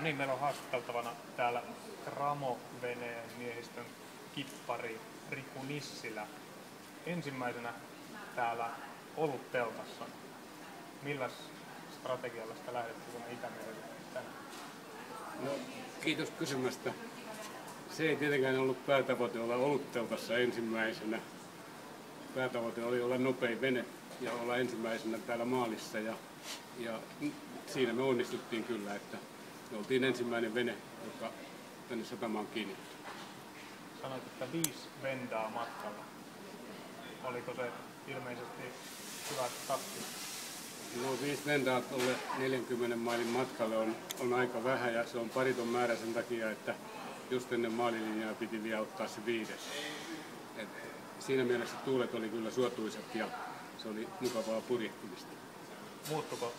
niin, meillä on haastateltavana täällä Ramo-veneen miehistön kippari Riku Nissilä. Ensimmäisenä täällä olutteltassa. Milläs strategialla sitä lähdettiin tuonne Itämerelle tänään? No, kiitos kysymästä. Se ei tietenkään ollut päätavoite olla olutteltassa ensimmäisenä. Päätavoite oli olla nopein vene ja olla ensimmäisenä täällä maalissa. Ja siinä me onnistuttiin kyllä, että me oltiin ensimmäinen vene, joka tänne satamaan kiinnittyi. Sanoit, että 5 vendaa matkalla. Oliko se ilmeisesti hyvä tappi? No 5 vendaa tuolle 40 mailin matkalle on aika vähän ja se on pariton määrä sen takia, että just ennen maalilinjaa piti vielä ottaa se 5. Et siinä mielessä tuulet oli kyllä suotuisat ja se oli mukavaa purjehtimista. Muuttuko